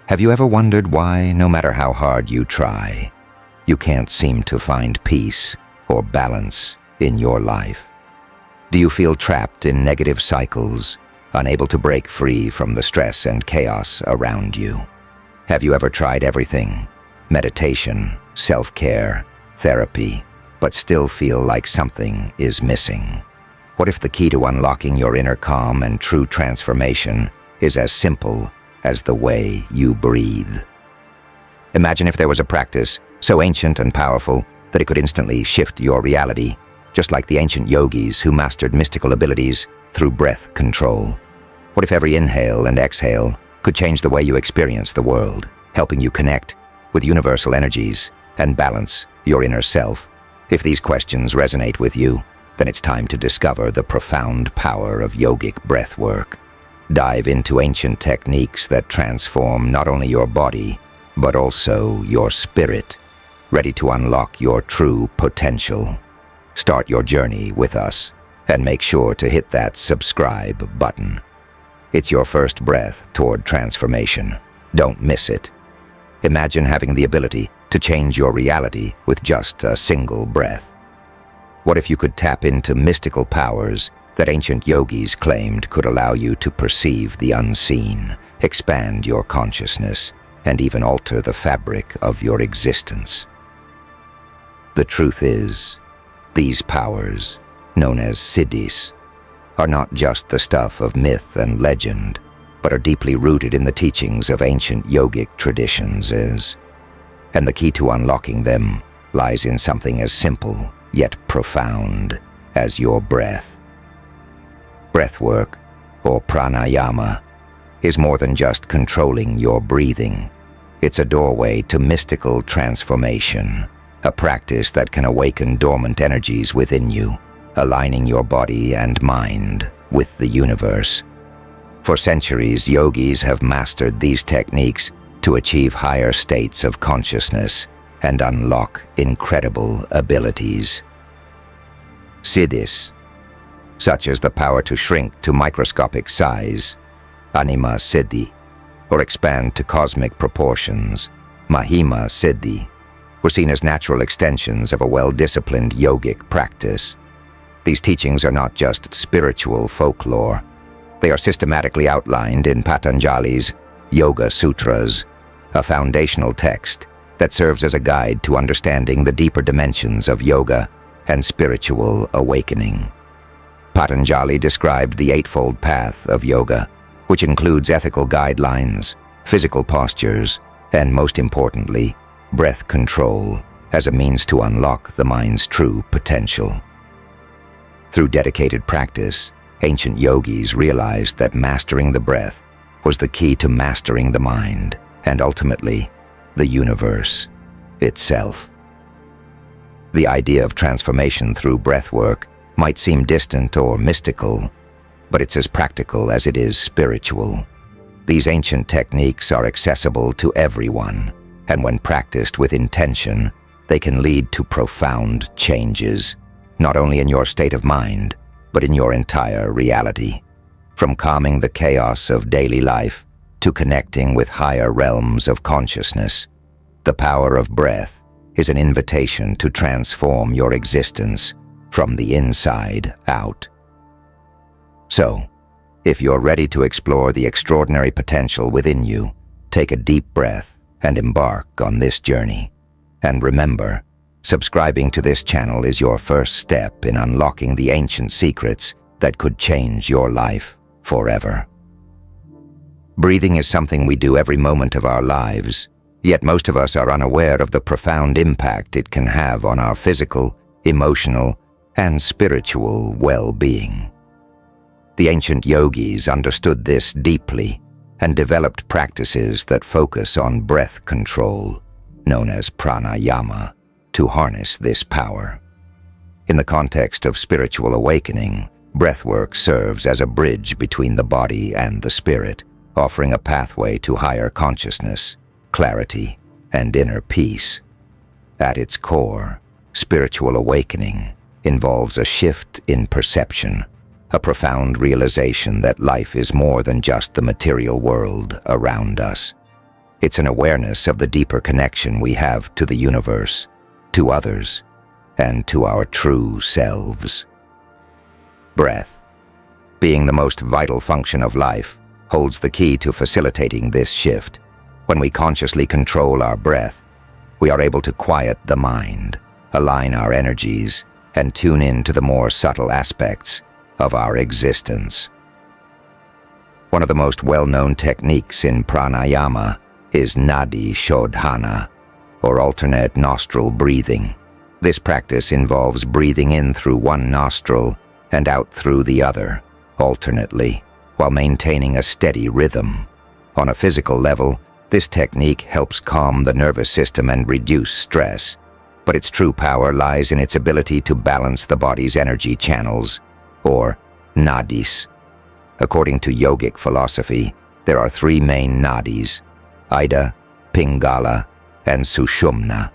Have you ever wondered why, no matter how hard you try, you can't seem to find peace or balance in your life? Do you feel trapped in negative cycles, unable to break free from the stress and chaos around you? Have you ever tried everything, meditation, self-care, therapy, but still feel like something is missing? What if the key to unlocking your inner calm and true transformation is as simple as the way you breathe? Imagine if there was a practice so ancient and powerful that it could instantly shift your reality, just like the ancient yogis who mastered mystical abilities through breath control. What if every inhale and exhale could change the way you experience the world, helping you connect with universal energies and balance your inner self? If these questions resonate with you, then it's time to discover the profound power of yogic breath work. Dive into ancient techniques that transform not only your body, but also your spirit, ready to unlock your true potential. Start your journey with us, and make sure to hit that subscribe button. It's your first breath toward transformation. Don't miss it. Imagine having the ability to change your reality with just a single breath. What if you could tap into mystical powers that ancient yogis claimed could allow you to perceive the unseen, expand your consciousness, and even alter the fabric of your existence? The truth is, these powers, known as Siddhis, are not just the stuff of myth and legend, but are deeply rooted in the teachings of ancient yogic traditions. And the key to unlocking them lies in something as simple yet profound as your breath. Breath work, or pranayama, is more than just controlling your breathing. It's a doorway to mystical transformation, a practice that can awaken dormant energies within you, aligning your body and mind with the universe. For centuries, yogis have mastered these techniques to achieve higher states of consciousness and unlock incredible abilities. Siddhis, such as the power to shrink to microscopic size, Anima Sidi, or expand to cosmic proportions, Mahima Sidi, were seen as natural extensions of a well-disciplined yogic practice. These teachings are not just spiritual folklore. They are systematically outlined in Patanjali's Yoga Sutras, a foundational text that serves as a guide to understanding the deeper dimensions of yoga and spiritual awakening. Patanjali described the eightfold path of yoga, which includes ethical guidelines, physical postures, and most importantly, breath control as a means to unlock the mind's true potential. Through dedicated practice, ancient yogis realized that mastering the breath was the key to mastering the mind and ultimately, the universe itself. The idea of transformation through breath work might seem distant or mystical, but it's as practical as it is spiritual. These ancient techniques are accessible to everyone, and when practiced with intention, they can lead to profound changes, not only in your state of mind, but in your entire reality. From calming the chaos of daily life to connecting with higher realms of consciousness, the power of breath is an invitation to transform your existence from the inside out. So, if you're ready to explore the extraordinary potential within you, take a deep breath and embark on this journey. And remember, subscribing to this channel is your first step in unlocking the ancient secrets that could change your life forever. Breathing is something we do every moment of our lives, yet most of us are unaware of the profound impact it can have on our physical, emotional, and spiritual well-being. The ancient yogis understood this deeply and developed practices that focus on breath control, known as pranayama, to harness this power. In the context of spiritual awakening, breathwork serves as a bridge between the body and the spirit, offering a pathway to higher consciousness, clarity, and inner peace. At its core, spiritual awakening involves a shift in perception, a profound realization that life is more than just the material world around us. It's an awareness of the deeper connection we have to the universe, to others, and to our true selves. Breath, being the most vital function of life, holds the key to facilitating this shift. When we consciously control our breath, we are able to quiet the mind, align our energies, and tune in to the more subtle aspects of our existence. One of the most well-known techniques in pranayama is Nadi Shodhana, or alternate nostril breathing. This practice involves breathing in through one nostril and out through the other, alternately, while maintaining a steady rhythm. On a physical level, this technique helps calm the nervous system and reduce stress, but its true power lies in its ability to balance the body's energy channels, or nadis. According to yogic philosophy, there are three main nadis: Ida, Pingala, and Sushumna.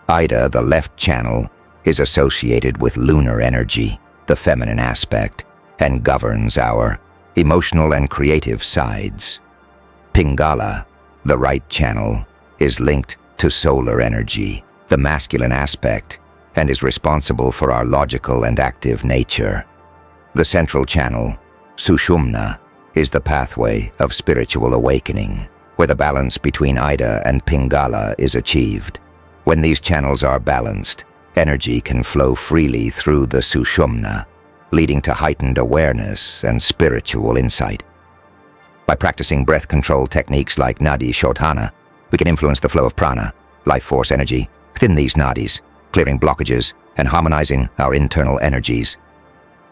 Ida, the left channel, is associated with lunar energy, the feminine aspect, and governs our emotional and creative sides. Pingala, the right channel, is linked to solar energy, the masculine aspect, and is responsible for our logical and active nature. The central channel, Sushumna, is the pathway of spiritual awakening, where the balance between Ida and Pingala is achieved. When these channels are balanced, energy can flow freely through the Sushumna, leading to heightened awareness and spiritual insight. By practicing breath control techniques like Nadi Shodhana, we can influence the flow of prana, life force energy, within these nadis, clearing blockages and harmonizing our internal energies.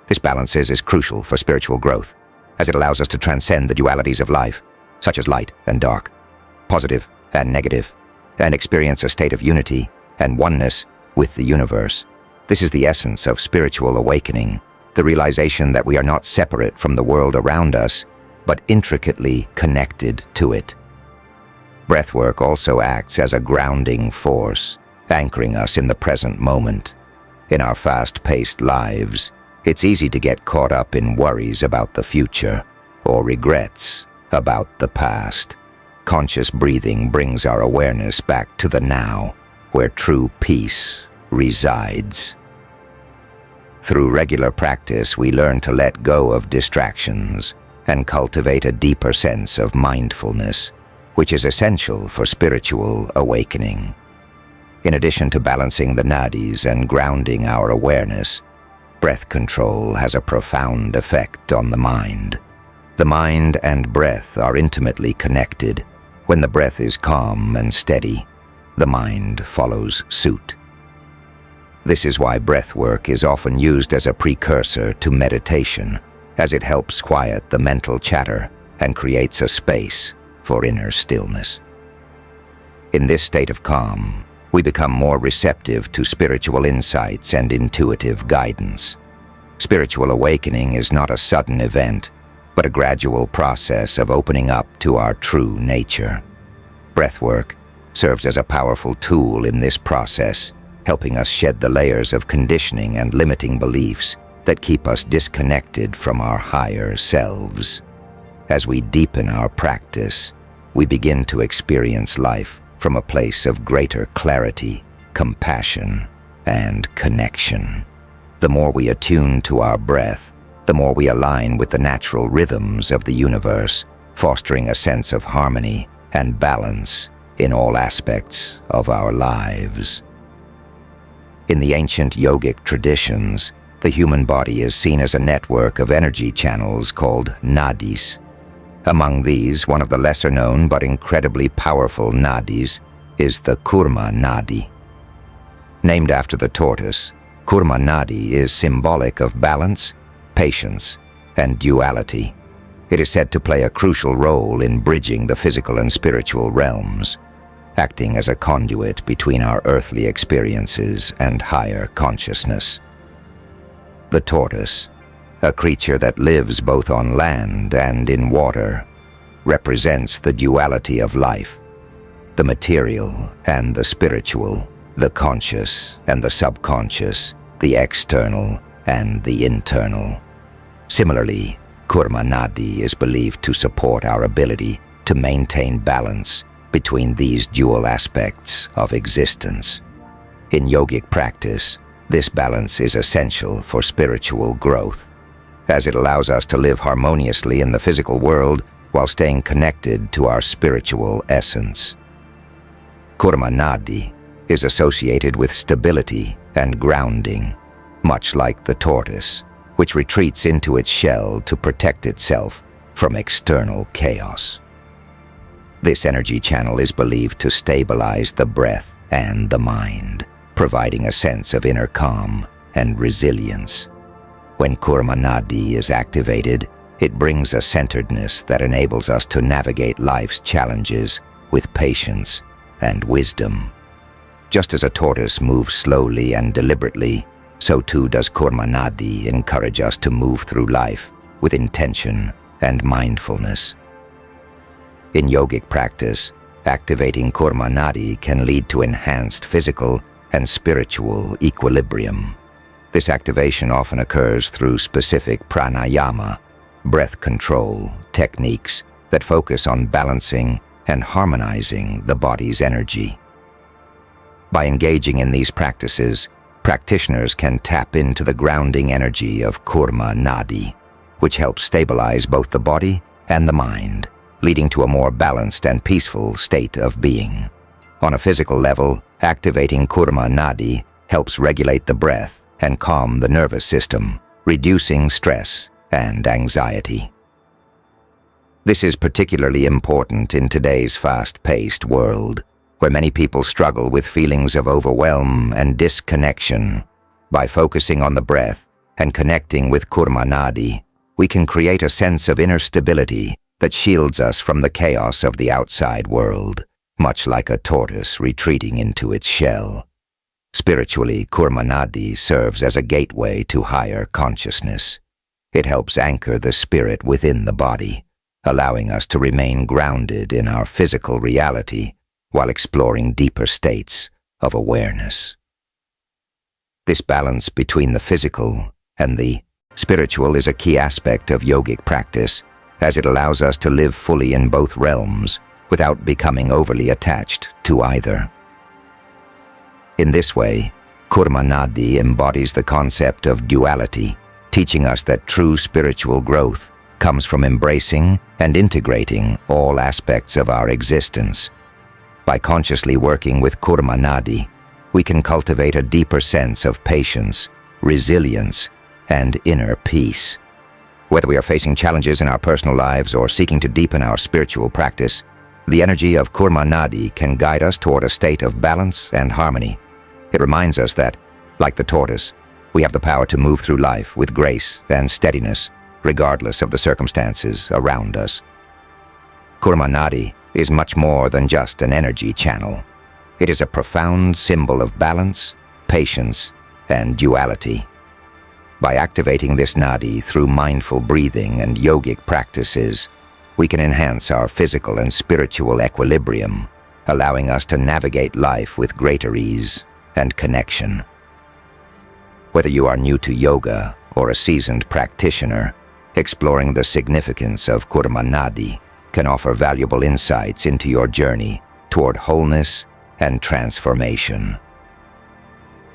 This balance is crucial for spiritual growth, as it allows us to transcend the dualities of life, such as light and dark, positive and negative, and experience a state of unity and oneness with the universe. This is the essence of spiritual awakening, the realization that we are not separate from the world around us, but intricately connected to it. Breathwork also acts as a grounding force, anchoring us in the present moment. In our fast-paced lives, it's easy to get caught up in worries about the future or regrets about the past. Conscious breathing brings our awareness back to the now, where true peace resides. Through regular practice, we learn to let go of distractions and cultivate a deeper sense of mindfulness, which is essential for spiritual awakening. In addition to balancing the nadis and grounding our awareness, breath control has a profound effect on the mind. The mind and breath are intimately connected. When the breath is calm and steady, the mind follows suit. This is why breathwork is often used as a precursor to meditation, as it helps quiet the mental chatter and creates a space for inner stillness. In this state of calm, we become more receptive to spiritual insights and intuitive guidance. Spiritual awakening is not a sudden event, but a gradual process of opening up to our true nature. Breathwork serves as a powerful tool in this process, helping us shed the layers of conditioning and limiting beliefs that keep us disconnected from our higher selves. As we deepen our practice, we begin to experience life from a place of greater clarity, compassion, and connection. The more we attune to our breath, the more we align with the natural rhythms of the universe, fostering a sense of harmony and balance in all aspects of our lives. In the ancient yogic traditions, the human body is seen as a network of energy channels called nadis. Among these, one of the lesser-known but incredibly powerful nadis is the Kurma Nadi. Named after the tortoise, Kurma Nadi is symbolic of balance, patience, and duality. It is said to play a crucial role in bridging the physical and spiritual realms, acting as a conduit between our earthly experiences and higher consciousness. The tortoise, a creature that lives both on land and in water, represents the duality of life, the material and the spiritual, the conscious and the subconscious, the external and the internal. Similarly, Kurma Nadi is believed to support our ability to maintain balance between these dual aspects of existence. In yogic practice, this balance is essential for spiritual growth, as it allows us to live harmoniously in the physical world while staying connected to our spiritual essence. Kurma Nadi is associated with stability and grounding, much like the tortoise, which retreats into its shell to protect itself from external chaos. This energy channel is believed to stabilize the breath and the mind, providing a sense of inner calm and resilience. When Kurma Nadi is activated, it brings a centeredness that enables us to navigate life's challenges with patience and wisdom. Just as a tortoise moves slowly and deliberately, so too does Kurma Nadi encourage us to move through life with intention and mindfulness. In yogic practice, activating Kurma Nadi can lead to enhanced physical and spiritual equilibrium. This activation often occurs through specific pranayama, breath control techniques that focus on balancing and harmonizing the body's energy. By engaging in these practices, practitioners can tap into the grounding energy of Kurma Nadi, which helps stabilize both the body and the mind, leading to a more balanced and peaceful state of being. On a physical level, activating Kurma Nadi helps regulate the breath and calm the nervous system, reducing stress and anxiety. This is particularly important in today's fast-paced world, where many people struggle with feelings of overwhelm and disconnection. By focusing on the breath and connecting with Kurma Nadi, we can create a sense of inner stability that shields us from the chaos of the outside world, much like a tortoise retreating into its shell. Spiritually, Kurma Nadi serves as a gateway to higher consciousness. It helps anchor the spirit within the body, allowing us to remain grounded in our physical reality while exploring deeper states of awareness. This balance between the physical and the spiritual is a key aspect of yogic practice, as it allows us to live fully in both realms without becoming overly attached to either. In this way, Kurma Nadi embodies the concept of duality, teaching us that true spiritual growth comes from embracing and integrating all aspects of our existence. By consciously working with Kurma Nadi, we can cultivate a deeper sense of patience, resilience, and inner peace. Whether we are facing challenges in our personal lives or seeking to deepen our spiritual practice, the energy of Kurma Nadi can guide us toward a state of balance and harmony. It reminds us that, like the tortoise, we have the power to move through life with grace and steadiness, regardless of the circumstances around us. Kurma Nadi is much more than just an energy channel. It is a profound symbol of balance, patience, and duality. By activating this nadi through mindful breathing and yogic practices, we can enhance our physical and spiritual equilibrium, allowing us to navigate life with greater ease and connection. Whether you are new to yoga or a seasoned practitioner, exploring the significance of Kurma Nadi can offer valuable insights into your journey toward wholeness and transformation.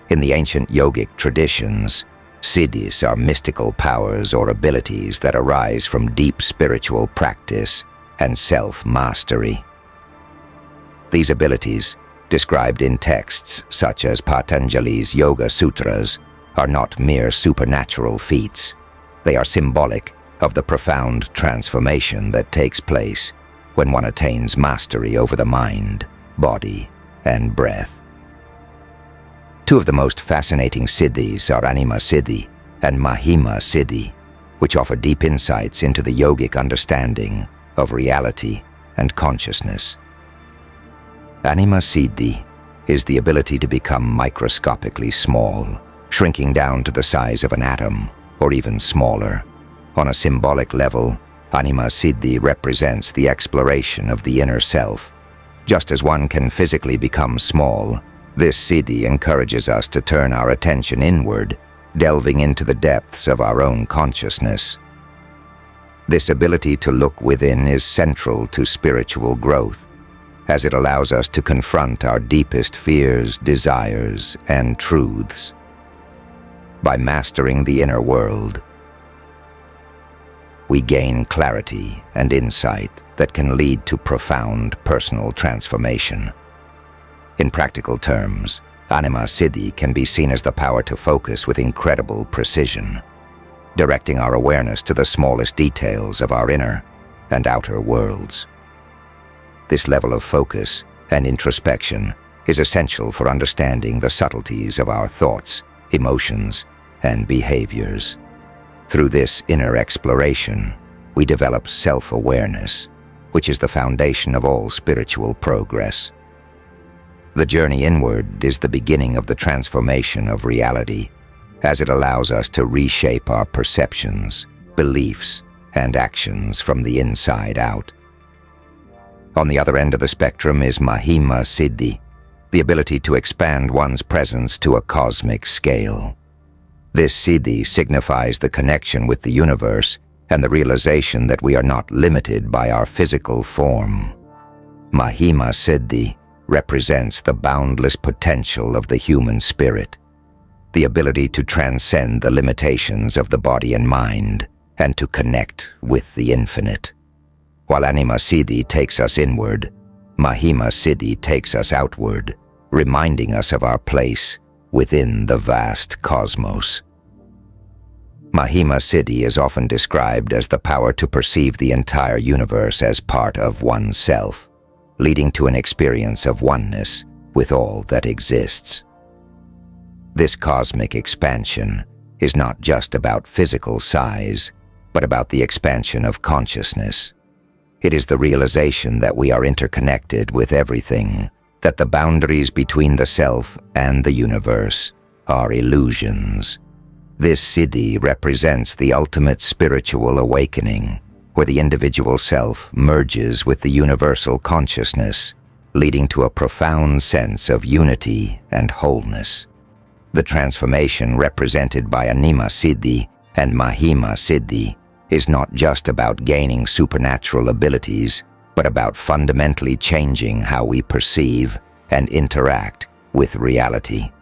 In the ancient yogic traditions, Siddhis are mystical powers or abilities that arise from deep spiritual practice and self-mastery. These abilities, described in texts such as Patanjali's Yoga Sutras, are not mere supernatural feats. They are symbolic of the profound transformation that takes place when one attains mastery over the mind, body, and breath. Two of the most fascinating Siddhis are Anima Sidi and Mahima Sidi, which offer deep insights into the yogic understanding of reality and consciousness. Anima Sidi is the ability to become microscopically small, shrinking down to the size of an atom or even smaller. On a symbolic level, Anima Sidi represents the exploration of the inner self. Just as one can physically become small, this Siddhi encourages us to turn our attention inward, delving into the depths of our own consciousness. This ability to look within is central to spiritual growth, as it allows us to confront our deepest fears, desires, and truths. By mastering the inner world, we gain clarity and insight that can lead to profound personal transformation. In practical terms, Anima Sidi can be seen as the power to focus with incredible precision, directing our awareness to the smallest details of our inner and outer worlds. This level of focus and introspection is essential for understanding the subtleties of our thoughts, emotions, and behaviors. Through this inner exploration, we develop self-awareness, which is the foundation of all spiritual progress. The journey inward is the beginning of the transformation of reality, as it allows us to reshape our perceptions, beliefs, and actions from the inside out. On the other end of the spectrum is Mahima Sidi, the ability to expand one's presence to a cosmic scale. This Siddhi signifies the connection with the universe and the realization that we are not limited by our physical form. Mahima Sidi represents the boundless potential of the human spirit, the ability to transcend the limitations of the body and mind, and to connect with the infinite. While Anima Sidi takes us inward, Mahima Sidi takes us outward, reminding us of our place within the vast cosmos. Mahima Sidi is often described as the power to perceive the entire universe as part of oneself, leading to an experience of oneness with all that exists. This cosmic expansion is not just about physical size, but about the expansion of consciousness. It is the realization that we are interconnected with everything, that the boundaries between the self and the universe are illusions. This Siddhi represents the ultimate spiritual awakening, where the individual self merges with the universal consciousness, leading to a profound sense of unity and wholeness. The transformation represented by Anima Sidi and Mahima Sidi is not just about gaining supernatural abilities, but about fundamentally changing how we perceive and interact with reality.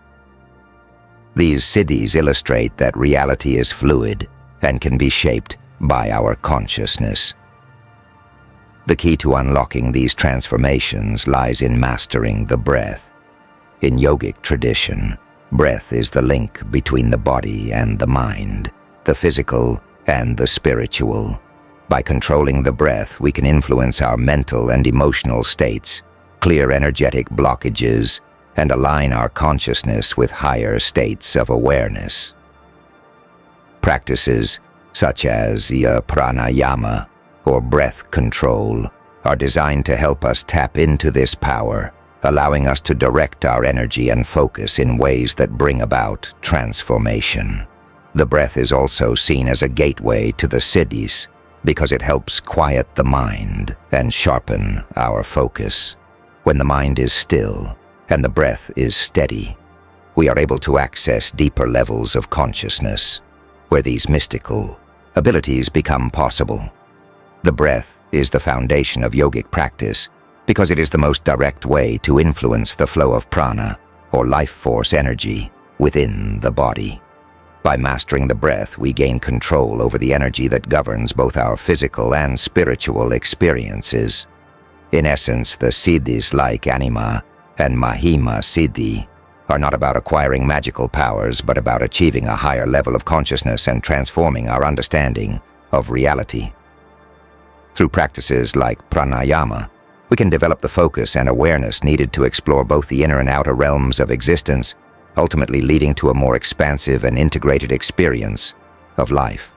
These siddhis illustrate that reality is fluid and can be shaped by our consciousness. The key to unlocking these transformations lies in mastering the breath. In yogic tradition, breath is the link between the body and the mind, the physical and the spiritual. By controlling the breath, we can influence our mental and emotional states, clear energetic blockages, and align our consciousness with higher states of awareness. Practices such as pranayama or breath control are designed to help us tap into this power, allowing us to direct our energy and focus in ways that bring about transformation. The breath is also seen as a gateway to the siddhis because it helps quiet the mind and sharpen our focus. When the mind is still and the breath is steady, we are able to access deeper levels of consciousness, where these mystical abilities become possible. The breath is the foundation of yogic practice because it is the most direct way to influence the flow of prana, or life force energy, within the body. By mastering the breath, we gain control over the energy that governs both our physical and spiritual experiences. In essence, the siddhis like Anima and Mahima Sidi are not about acquiring magical powers, but about achieving a higher level of consciousness and transforming our understanding of reality. Through practices like pranayama, we can develop the focus and awareness needed to explore both the inner and outer realms of existence, ultimately leading to a more expansive and integrated experience of life.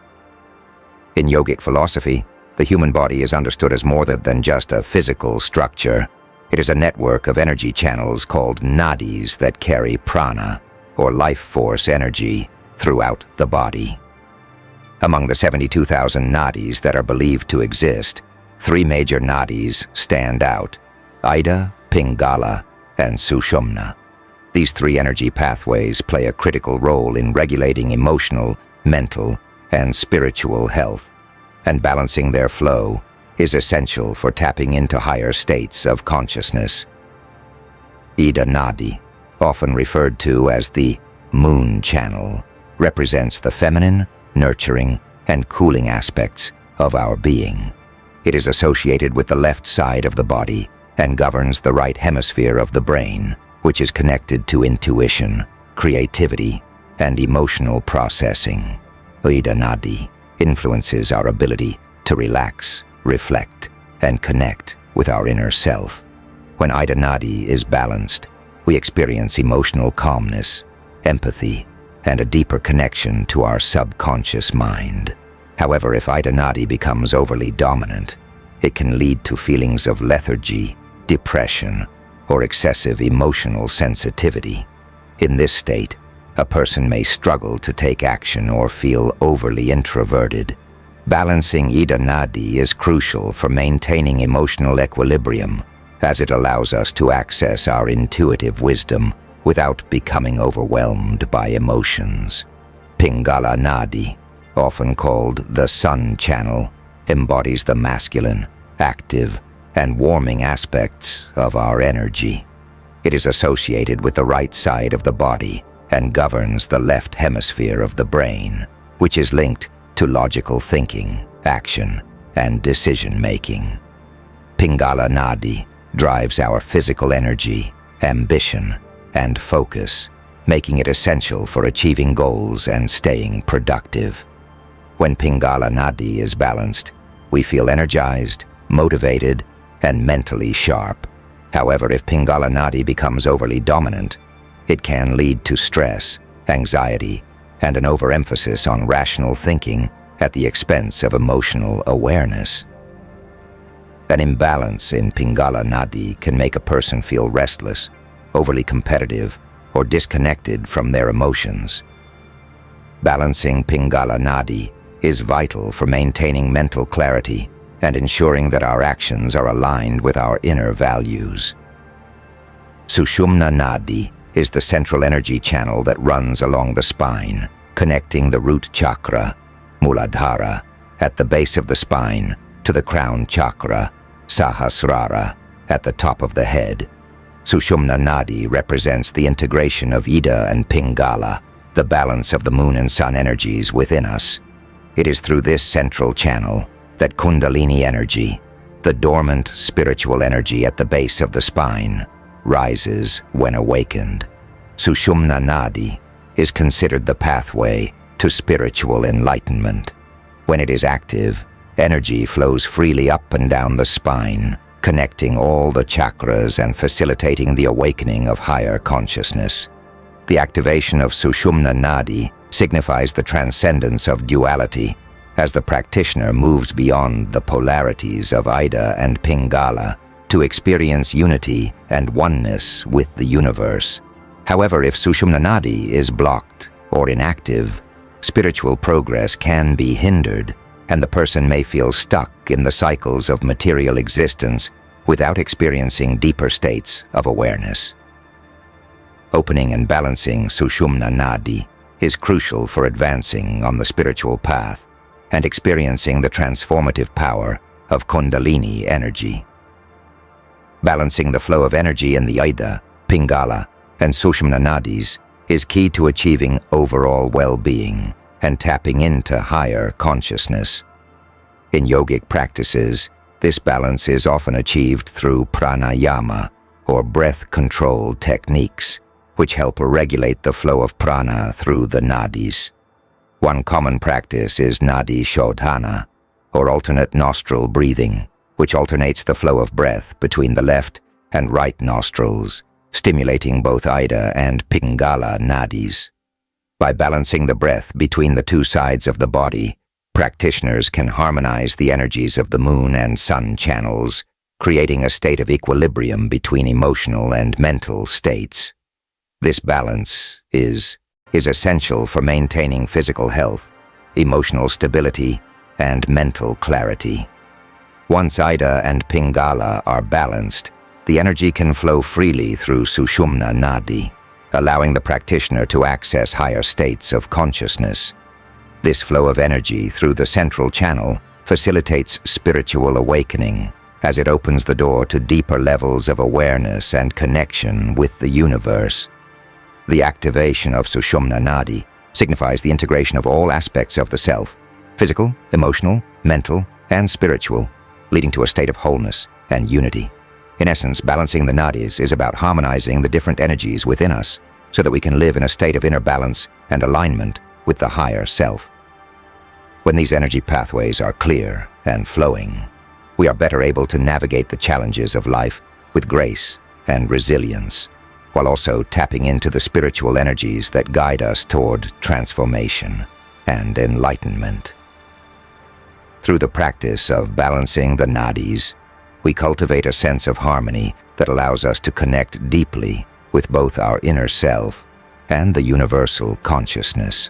In yogic philosophy, the human body is understood as more than just a physical structure. It is a network of energy channels called nadis that carry prana, or life force energy, throughout the body. Among the 72,000 nadis that are believed to exist, 3 major nadis stand out: Ida, Pingala, and Sushumna. These 3 energy pathways play a critical role in regulating emotional, mental, and spiritual health, and balancing their flow is essential for tapping into higher states of consciousness. Ida Nadi, often referred to as the moon channel, represents the feminine, nurturing, and cooling aspects of our being. It is associated with the left side of the body and governs the right hemisphere of the brain, which is connected to intuition, creativity, and emotional processing. Ida Nadi influences our ability to relax, reflect, and connect with our inner self. When Ida Nadi is balanced, we experience emotional calmness, empathy, and a deeper connection to our subconscious mind. However, if Ida Nadi becomes overly dominant, it can lead to feelings of lethargy, depression, or excessive emotional sensitivity. In this state, a person may struggle to take action or feel overly introverted. Balancing Ida Nadi is crucial for maintaining emotional equilibrium, as it allows us to access our intuitive wisdom without becoming overwhelmed by emotions. Pingala Nadi, often called the sun channel, embodies the masculine, active, and warming aspects of our energy. It is associated with the right side of the body and governs the left hemisphere of the brain, which is linked to logical thinking, action, and decision-making. Pingala Nadi drives our physical energy, ambition, and focus, making it essential for achieving goals and staying productive. When Pingala Nadi is balanced, we feel energized, motivated, and mentally sharp. However, if Pingala Nadi becomes overly dominant, it can lead to stress, anxiety, and an overemphasis on rational thinking at the expense of emotional awareness. An imbalance in Pingala Nadi can make a person feel restless, overly competitive, or disconnected from their emotions. Balancing Pingala Nadi is vital for maintaining mental clarity and ensuring that our actions are aligned with our inner values. Sushumna Nadi is the central energy channel that runs along the spine, connecting the root chakra, Muladhara, at the base of the spine to the crown chakra, Sahasrara, at the top of the head. Sushumna Nadi represents the integration of Ida and Pingala, the balance of the moon and sun energies within us. It is through this central channel that kundalini energy, the dormant spiritual energy at the base of the spine, rises when awakened. Sushumna Nadi is considered the pathway to spiritual enlightenment. When it is active, energy flows freely up and down the spine, connecting all the chakras and facilitating the awakening of higher consciousness. The activation of Sushumna Nadi signifies the transcendence of duality, as the practitioner moves beyond the polarities of Ida and Pingala to experience unity and oneness with the universe. However, if Sushumna Nadi is blocked or inactive, spiritual progress can be hindered, and the person may feel stuck in the cycles of material existence without experiencing deeper states of awareness. Opening and balancing Sushumna Nadi is crucial for advancing on the spiritual path and experiencing the transformative power of kundalini energy. Balancing the flow of energy in the Ida, Pingala, and Sushumna Nadis is key to achieving overall well-being and tapping into higher consciousness. In yogic practices, this balance is often achieved through pranayama, or breath control techniques, which help regulate the flow of prana through the nadis. One common practice is Nadi Shodhana, or alternate nostril breathing, which alternates the flow of breath between the left and right nostrils, stimulating both Ida and Pingala nadis. By balancing the breath between the two sides of the body, practitioners can harmonize the energies of the moon and sun channels, creating a state of equilibrium between emotional and mental states. This balance is essential for maintaining physical health, emotional stability, and mental clarity. Once Ida and Pingala are balanced, the energy can flow freely through Sushumna Nadi, allowing the practitioner to access higher states of consciousness. This flow of energy through the central channel facilitates spiritual awakening as it opens the door to deeper levels of awareness and connection with the universe. The activation of Sushumna Nadi signifies the integration of all aspects of the self, physical, emotional, mental, and spiritual, leading to a state of wholeness and unity. In essence, balancing the nadis is about harmonizing the different energies within us so that we can live in a state of inner balance and alignment with the higher self. When these energy pathways are clear and flowing, we are better able to navigate the challenges of life with grace and resilience, while also tapping into the spiritual energies that guide us toward transformation and enlightenment. Through the practice of balancing the nadis, we cultivate a sense of harmony that allows us to connect deeply with both our inner self and the universal consciousness.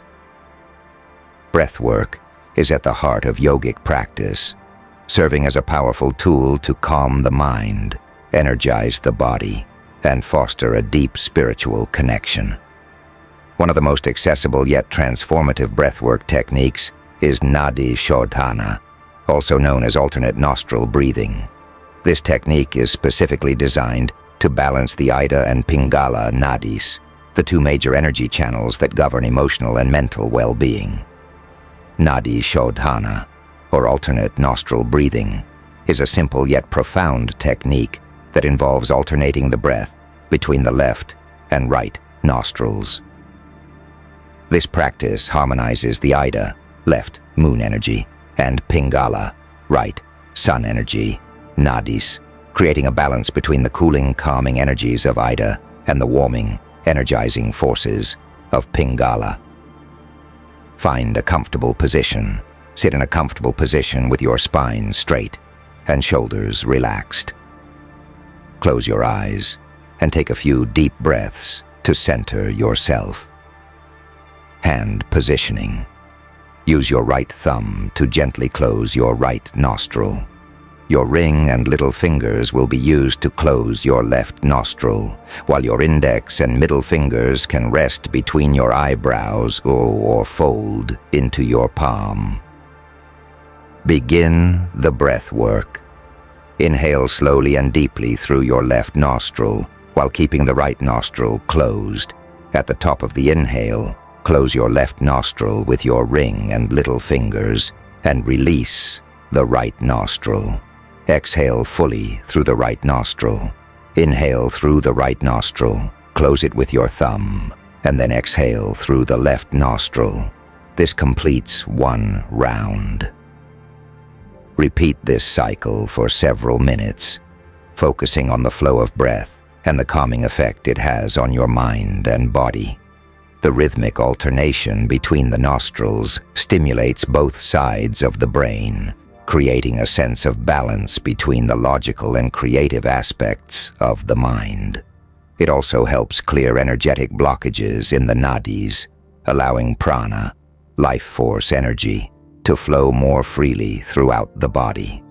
Breathwork is at the heart of yogic practice, serving as a powerful tool to calm the mind, energize the body, and foster a deep spiritual connection. One of the most accessible yet transformative breathwork techniques is Nadi Shodhana, also known as alternate nostril breathing. This technique is specifically designed to balance the Ida and Pingala nadis, the two major energy channels that govern emotional and mental well-being. Nadi Shodhana, or alternate nostril breathing, is a simple yet profound technique that involves alternating the breath between the left and right nostrils. This practice harmonizes the Ida, left moon energy, and Pingala, right sun energy, nadis, creating a balance between the cooling, calming energies of Ida and the warming, energizing forces of Pingala. Find a comfortable position. Sit in a comfortable position with your spine straight and shoulders relaxed. Close your eyes and take a few deep breaths to center yourself. Hand positioning. Use your right thumb to gently close your right nostril. Your ring and little fingers will be used to close your left nostril, while your index and middle fingers can rest between your eyebrows or fold into your palm. Begin the breath work. Inhale slowly and deeply through your left nostril while keeping the right nostril closed. At the top of the inhale, close your left nostril with your ring and little fingers and release the right nostril. Exhale fully through the right nostril. Inhale through the right nostril, close it with your thumb, and then exhale through the left nostril. This completes one round. Repeat this cycle for several minutes, focusing on the flow of breath and the calming effect it has on your mind and body. The rhythmic alternation between the nostrils stimulates both sides of the brain, creating a sense of balance between the logical and creative aspects of the mind. It also helps clear energetic blockages in the nadis, allowing prana, life force energy, to flow more freely throughout the body.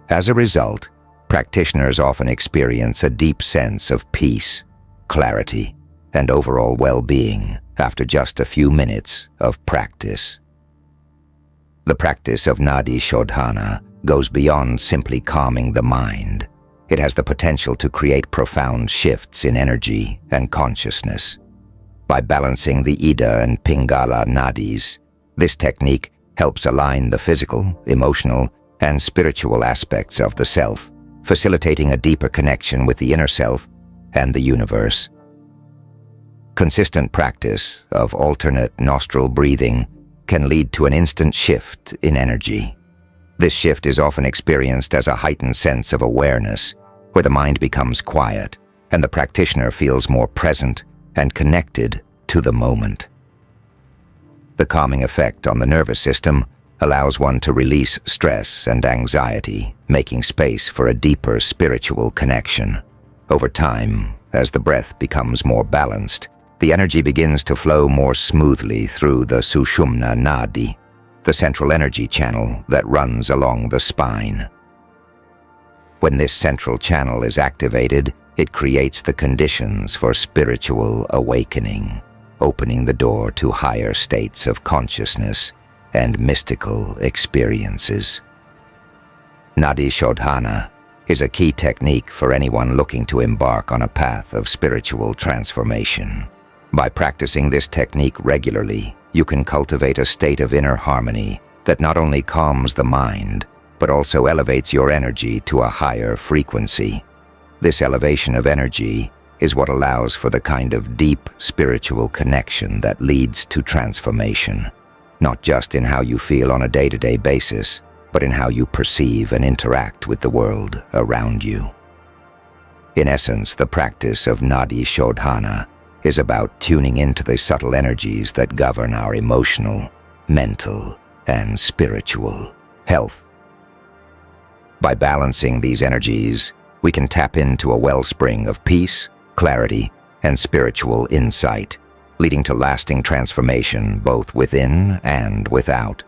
As a result, practitioners often experience a deep sense of peace, clarity, and overall well-being after just a few minutes of practice. The practice of Nadi Shodhana goes beyond simply calming the mind. It has the potential to create profound shifts in energy and consciousness. By balancing the Ida and Pingala nadis, this technique helps align the physical, emotional, and spiritual aspects of the self, facilitating a deeper connection with the inner self and the universe. Consistent practice of alternate nostril breathing can lead to an instant shift in energy. This shift is often experienced as a heightened sense of awareness, where the mind becomes quiet and the practitioner feels more present and connected to the moment. The calming effect on the nervous system allows one to release stress and anxiety, making space for a deeper spiritual connection. Over time, as the breath becomes more balanced, the energy begins to flow more smoothly through the Sushumna Nadi, the central energy channel that runs along the spine. When this central channel is activated, it creates the conditions for spiritual awakening, opening the door to higher states of consciousness and mystical experiences. Nadi Shodhana is a key technique for anyone looking to embark on a path of spiritual transformation. By practicing this technique regularly, you can cultivate a state of inner harmony that not only calms the mind, but also elevates your energy to a higher frequency. This elevation of energy is what allows for the kind of deep spiritual connection that leads to transformation, not just in how you feel on a day-to-day basis, but in how you perceive and interact with the world around you. In essence, the practice of Nadi Shodhana is about tuning into the subtle energies that govern our emotional, mental, and spiritual health. By balancing these energies, we can tap into a wellspring of peace, clarity, and spiritual insight, leading to lasting transformation both within and without.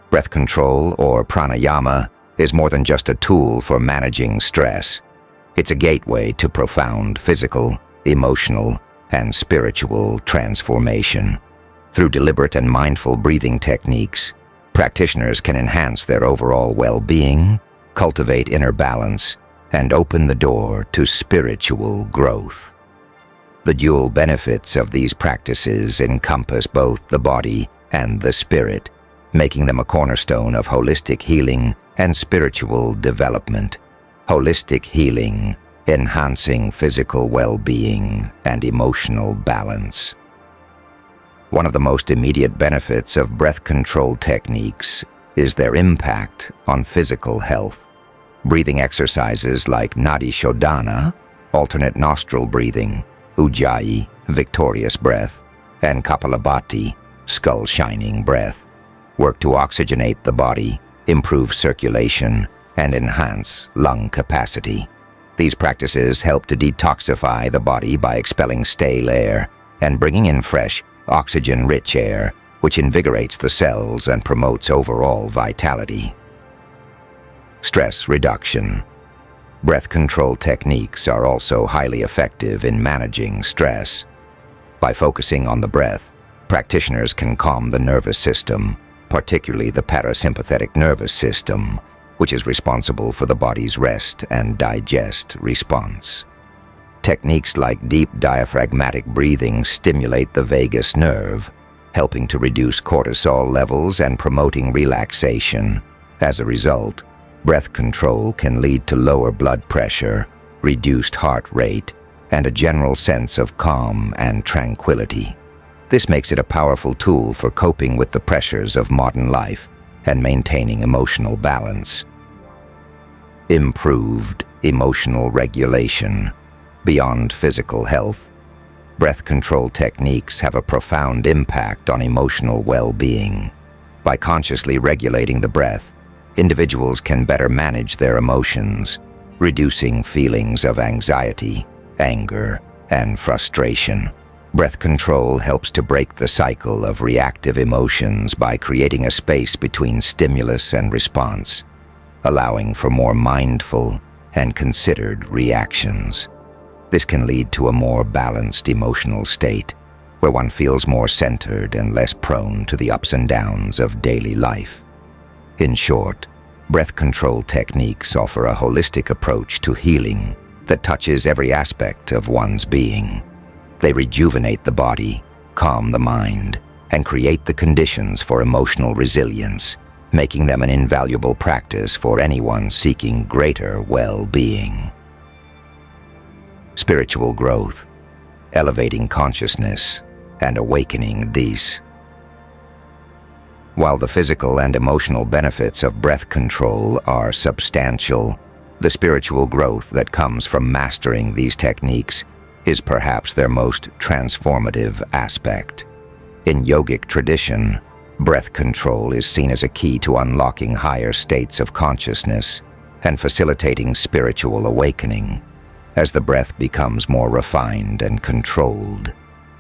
Breath control, or pranayama, is more than just a tool for managing stress. It's a gateway to profound physical, emotional, and spiritual transformation. Through deliberate and mindful breathing techniques, practitioners can enhance their overall well-being, cultivate inner balance, and open the door to spiritual growth. The dual benefits of these practices encompass both the body and the spirit, making them a cornerstone of holistic healing and spiritual development. Holistic healing, enhancing physical well-being and emotional balance. One of the most immediate benefits of breath control techniques is their impact on physical health. Breathing exercises like Nadi Shodhana, alternate nostril breathing, Ujjayi, victorious breath, and Kapalabhati, skull-shining breath, work to oxygenate the body, improve circulation, and enhance lung capacity. These practices help to detoxify the body by expelling stale air and bringing in fresh, oxygen-rich air, which invigorates the cells and promotes overall vitality. Stress reduction. Breath control techniques are also highly effective in managing stress. By focusing on the breath, practitioners can calm the nervous system, particularly the parasympathetic nervous system, which is responsible for the body's rest and digest response. Techniques like deep diaphragmatic breathing stimulate the vagus nerve, helping to reduce cortisol levels and promoting relaxation. As a result, breath control can lead to lower blood pressure, reduced heart rate, and a general sense of calm and tranquility. This makes it a powerful tool for coping with the pressures of modern life and maintaining emotional balance. Improved emotional regulation. Beyond physical health, breath control techniques have a profound impact on emotional well-being. By consciously regulating the breath, individuals can better manage their emotions, reducing feelings of anxiety, anger, and frustration. Breath control helps to break the cycle of reactive emotions by creating a space between stimulus and response, allowing for more mindful and considered reactions. This can lead to a more balanced emotional state, where one feels more centered and less prone to the ups and downs of daily life. In short, breath control techniques offer a holistic approach to healing that touches every aspect of one's being. They rejuvenate the body, calm the mind, and create the conditions for emotional resilience, making them an invaluable practice for anyone seeking greater well-being. Spiritual growth, elevating consciousness, and awakening these. While the physical and emotional benefits of breath control are substantial, the spiritual growth that comes from mastering these techniques is perhaps their most transformative aspect. In yogic tradition, breath control is seen as a key to unlocking higher states of consciousness and facilitating spiritual awakening. As the breath becomes more refined and controlled,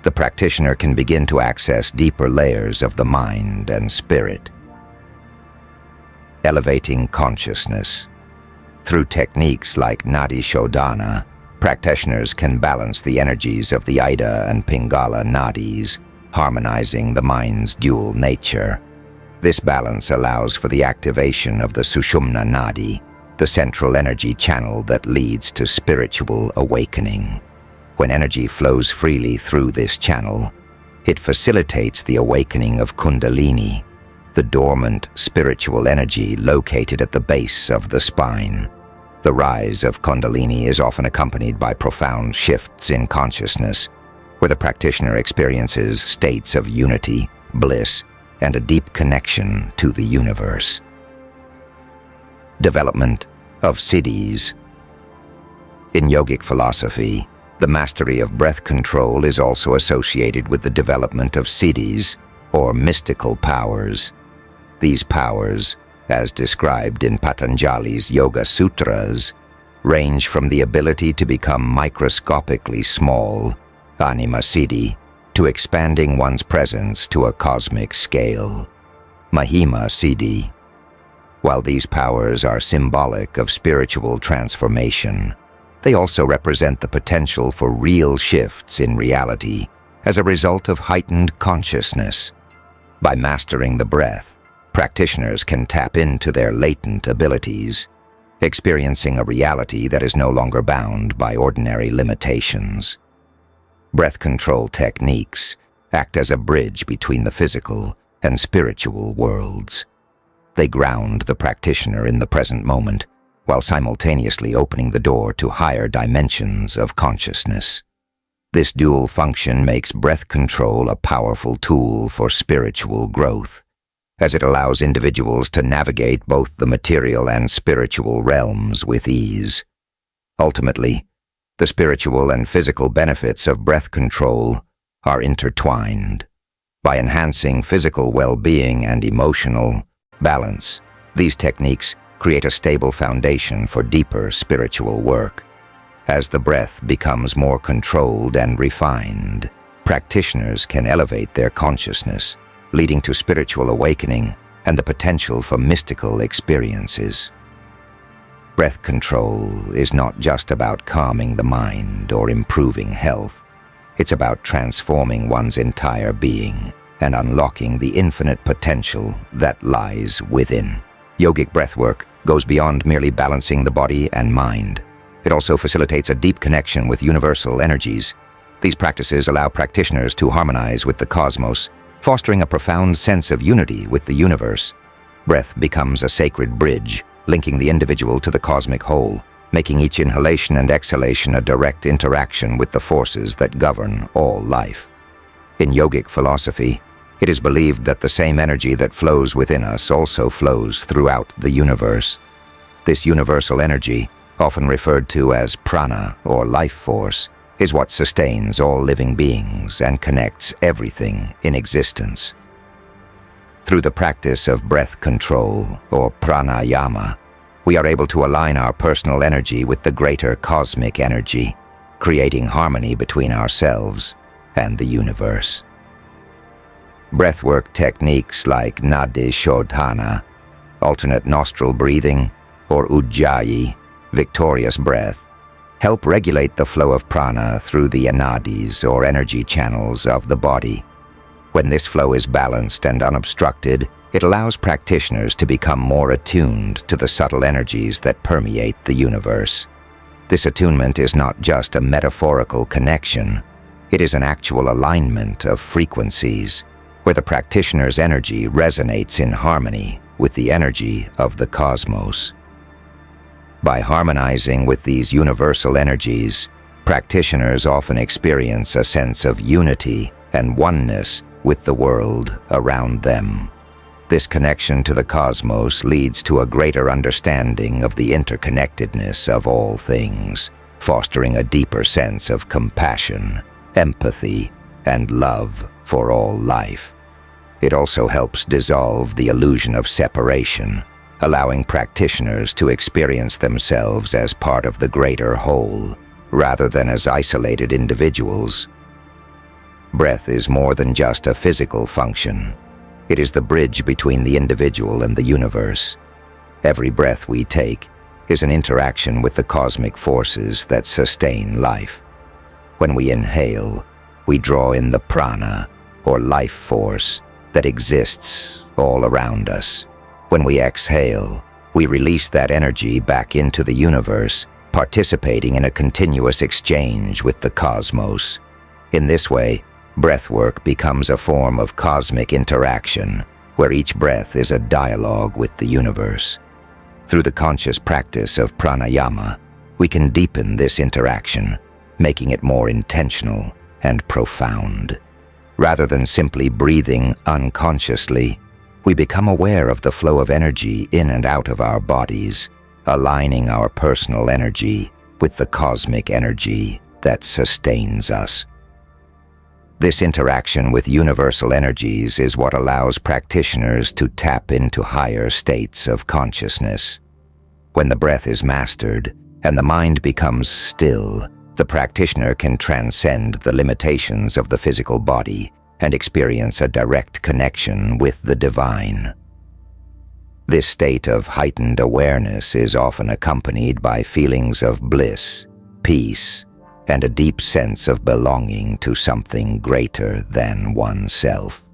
the practitioner can begin to access deeper layers of the mind and spirit. Elevating consciousness. Through techniques like Nadi Shodhana, practitioners can balance the energies of the Ida and Pingala nadis, harmonizing the mind's dual nature. This balance allows for the activation of the Sushumna Nadi, the central energy channel that leads to spiritual awakening. When energy flows freely through this channel, it facilitates the awakening of kundalini, the dormant spiritual energy located at the base of the spine. The rise of kundalini is often accompanied by profound shifts in consciousness, where the practitioner experiences states of unity, bliss, and a deep connection to the universe. Development of Siddhis. In yogic philosophy, the mastery of breath control is also associated with the development of Siddhis, or mystical powers. These powers, as described in Patanjali's Yoga Sutras, range from the ability to become microscopically small, Anima Sidi, to expanding one's presence to a cosmic scale, Mahima Sidi. While these powers are symbolic of spiritual transformation, they also represent the potential for real shifts in reality as a result of heightened consciousness. By mastering the breath, practitioners can tap into their latent abilities, experiencing a reality that is no longer bound by ordinary limitations. Breath control techniques act as a bridge between the physical and spiritual worlds. They ground the practitioner in the present moment, while simultaneously opening the door to higher dimensions of consciousness. This dual function makes breath control a powerful tool for spiritual growth, as it allows individuals to navigate both the material and spiritual realms with ease. Ultimately, the spiritual and physical benefits of breath control are intertwined. By enhancing physical well-being and emotional balance, these techniques create a stable foundation for deeper spiritual work. As the breath becomes more controlled and refined, practitioners can elevate their consciousness, leading to spiritual awakening and the potential for mystical experiences. Breath control is not just about calming the mind or improving health. It's about transforming one's entire being and unlocking the infinite potential that lies within. Yogic breathwork goes beyond merely balancing the body and mind. It also facilitates a deep connection with universal energies. These practices allow practitioners to harmonize with the cosmos, fostering a profound sense of unity with the universe. Breath becomes a sacred bridge, linking the individual to the cosmic whole, making each inhalation and exhalation a direct interaction with the forces that govern all life. In yogic philosophy, it is believed that the same energy that flows within us also flows throughout the universe. This universal energy, often referred to as prana or life force, is what sustains all living beings and connects everything in existence. Through the practice of breath control, or pranayama, we are able to align our personal energy with the greater cosmic energy, creating harmony between ourselves and the universe. Breathwork techniques like Nadi Shodhana, alternate nostril breathing, or ujjayi, victorious breath, help regulate the flow of prana through the anadis or energy channels of the body. When this flow is balanced and unobstructed, it allows practitioners to become more attuned to the subtle energies that permeate the universe. This attunement is not just a metaphorical connection, it is an actual alignment of frequencies, where the practitioner's energy resonates in harmony with the energy of the cosmos. By harmonizing with these universal energies, practitioners often experience a sense of unity and oneness with the world around them. This connection to the cosmos leads to a greater understanding of the interconnectedness of all things, fostering a deeper sense of compassion, empathy, and love for all life. It also helps dissolve the illusion of separation, allowing practitioners to experience themselves as part of the greater whole, rather than as isolated individuals. Breath is more than just a physical function. It is the bridge between the individual and the universe. Every breath we take is an interaction with the cosmic forces that sustain life. When we inhale, we draw in the prana, or life force, that exists all around us. When we exhale, we release that energy back into the universe, participating in a continuous exchange with the cosmos. In this way, breathwork becomes a form of cosmic interaction, where each breath is a dialogue with the universe. Through the conscious practice of pranayama, we can deepen this interaction, making it more intentional and profound. Rather than simply breathing unconsciously, we become aware of the flow of energy in and out of our bodies, aligning our personal energy with the cosmic energy that sustains us. This interaction with universal energies is what allows practitioners to tap into higher states of consciousness. When the breath is mastered and the mind becomes still, the practitioner can transcend the limitations of the physical body and experience a direct connection with the divine. This state of heightened awareness is often accompanied by feelings of bliss, peace, and a deep sense of belonging to something greater than oneself.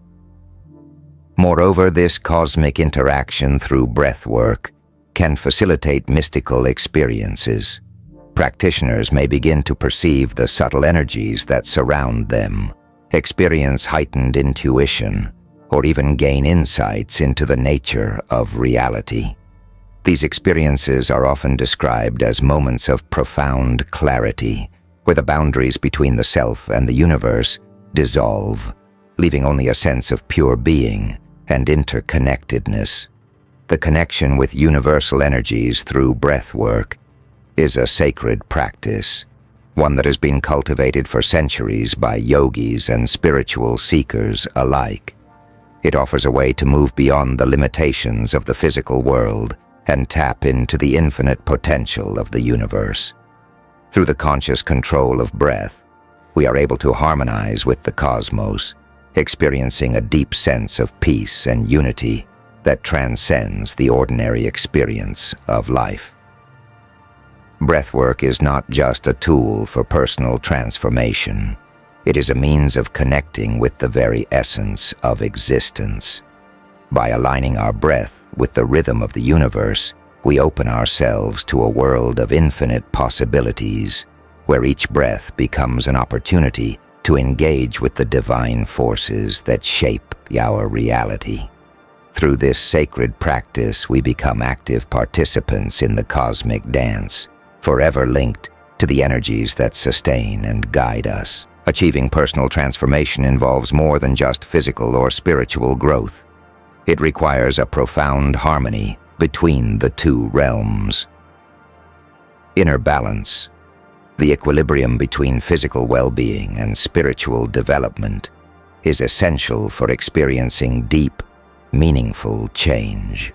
Moreover, this cosmic interaction through breathwork can facilitate mystical experiences. Practitioners may begin to perceive the subtle energies that surround them, experience heightened intuition, or even gain insights into the nature of reality. These experiences are often described as moments of profound clarity, where the boundaries between the self and the universe dissolve, leaving only a sense of pure being and interconnectedness. The connection with universal energies through breathwork is a sacred practice, one that has been cultivated for centuries by yogis and spiritual seekers alike. It offers a way to move beyond the limitations of the physical world and tap into the infinite potential of the universe. Through the conscious control of breath, we are able to harmonize with the cosmos, experiencing a deep sense of peace and unity that transcends the ordinary experience of life. Breathwork is not just a tool for personal transformation. It is a means of connecting with the very essence of existence. By aligning our breath with the rhythm of the universe, we open ourselves to a world of infinite possibilities, where each breath becomes an opportunity to engage with the divine forces that shape our reality. Through this sacred practice, we become active participants in the cosmic dance, forever linked to the energies that sustain and guide us. Achieving personal transformation involves more than just physical or spiritual growth. It requires a profound harmony between the two realms. Inner balance, the equilibrium between physical well-being and spiritual development, is essential for experiencing deep, meaningful change.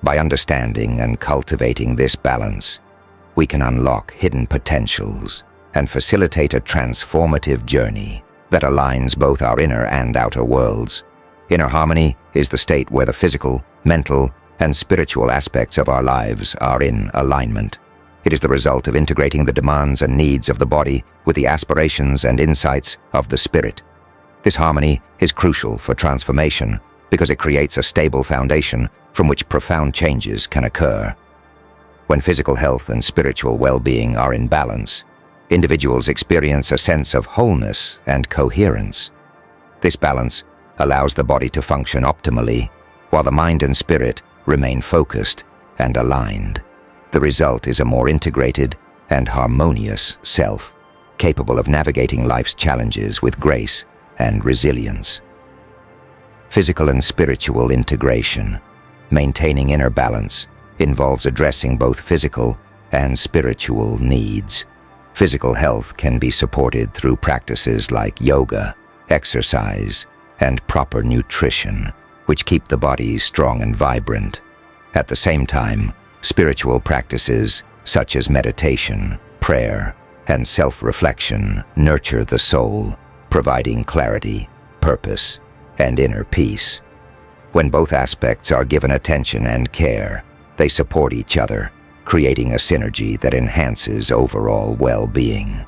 By understanding and cultivating this balance, we can unlock hidden potentials and facilitate a transformative journey that aligns both our inner and outer worlds. Inner harmony is the state where the physical, mental, and spiritual aspects of our lives are in alignment. It is the result of integrating the demands and needs of the body with the aspirations and insights of the spirit. This harmony is crucial for transformation because it creates a stable foundation from which profound changes can occur. When physical health and spiritual well-being are in balance, individuals experience a sense of wholeness and coherence. This balance allows the body to function optimally, while the mind and spirit remain focused and aligned. The result is a more integrated and harmonious self, capable of navigating life's challenges with grace and resilience. Physical and spiritual integration, maintaining inner balance, involves addressing both physical and spiritual needs. Physical health can be supported through practices like yoga, exercise, and proper nutrition, which keep the body strong and vibrant. At the same time, spiritual practices such as meditation, prayer, and self-reflection nurture the soul, providing clarity, purpose, and inner peace. When both aspects are given attention and care, they support each other, creating a synergy that enhances overall well-being.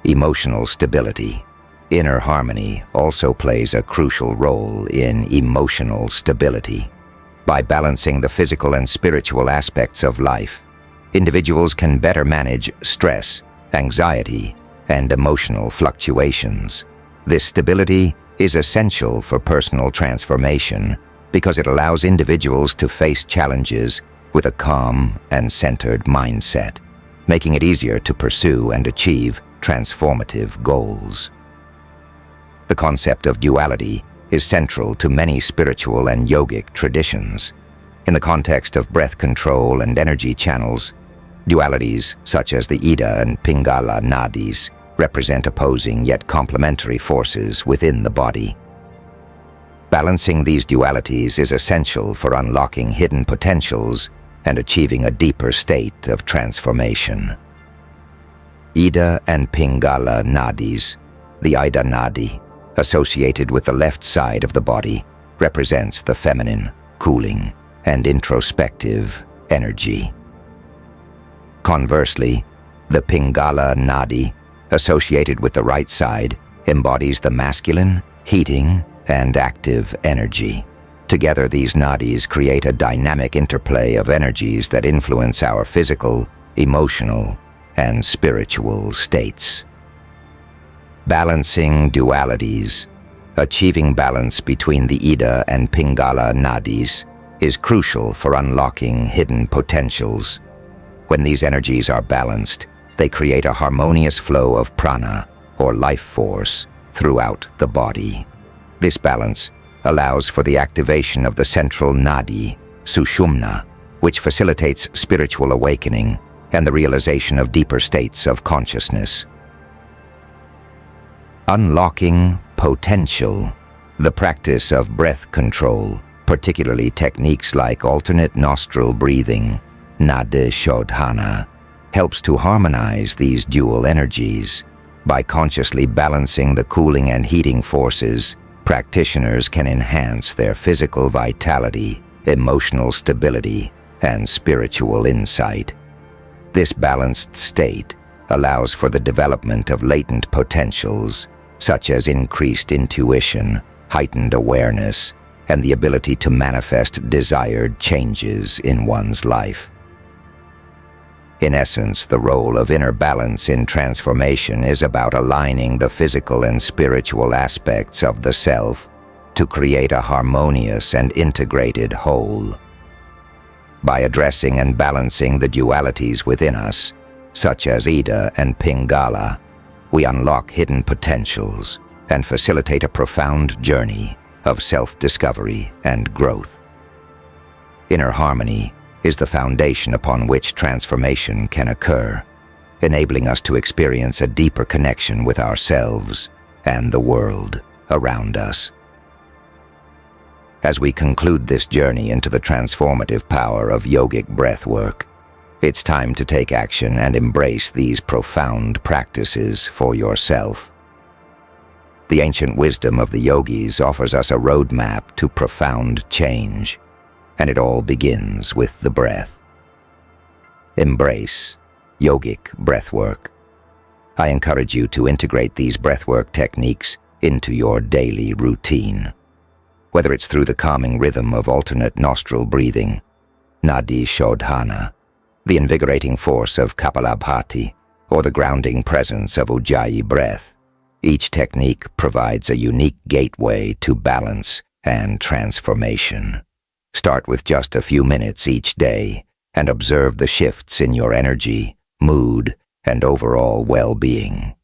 Emotional stability, Inner harmony also plays a crucial role in emotional stability. By balancing the physical and spiritual aspects of life, individuals can better manage stress, anxiety, and emotional fluctuations. This stability is essential for personal transformation because it allows individuals to face challenges with a calm and centered mindset, making it easier to pursue and achieve transformative goals. The concept of duality is central to many spiritual and yogic traditions. In the context of breath control and energy channels, dualities such as the Ida and Pingala Nadis represent opposing yet complementary forces within the body. Balancing these dualities is essential for unlocking hidden potentials and achieving a deeper state of transformation. Ida and Pingala Nadis. The Ida Nadi, associated with the left side of the body, represents the feminine, cooling, and introspective energy. Conversely, the Pingala Nadi, associated with the right side, embodies the masculine, heating, and active energy. Together, these nadis create a dynamic interplay of energies that influence our physical, emotional, and spiritual states. Balancing dualities. Achieving balance between the Ida and Pingala nadis is crucial for unlocking hidden potentials. When these energies are balanced, they create a harmonious flow of prana, or life force, throughout the body. This balance allows for the activation of the central nadi, Sushumna, which facilitates spiritual awakening and the realization of deeper states of consciousness. Unlocking potential. The practice of breath control, particularly techniques like alternate nostril breathing, Nadi Shodhana, helps to harmonize these dual energies. By consciously balancing the cooling and heating forces, practitioners can enhance their physical vitality, emotional stability, and spiritual insight. This balanced state allows for the development of latent potentials, such as increased intuition, heightened awareness, and the ability to manifest desired changes in one's life. In essence, the role of inner balance in transformation is about aligning the physical and spiritual aspects of the self to create a harmonious and integrated whole. By addressing and balancing the dualities within us, such as Ida and Pingala, we unlock hidden potentials and facilitate a profound journey of self-discovery and growth. Inner harmony is the foundation upon which transformation can occur, enabling us to experience a deeper connection with ourselves and the world around us. As we conclude this journey into the transformative power of yogic breathwork, it's time to take action and embrace these profound practices for yourself. The ancient wisdom of the yogis offers us a roadmap to profound change, and it all begins with the breath. Embrace yogic breathwork. I encourage you to integrate these breathwork techniques into your daily routine. Whether it's through the calming rhythm of alternate nostril breathing, Nadi Shodhana, the invigorating force of Kapalabhati, or the grounding presence of Ujjayi breath, each technique provides a unique gateway to balance and transformation. Start with just a few minutes each day and observe the shifts in your energy, mood, and overall well-being.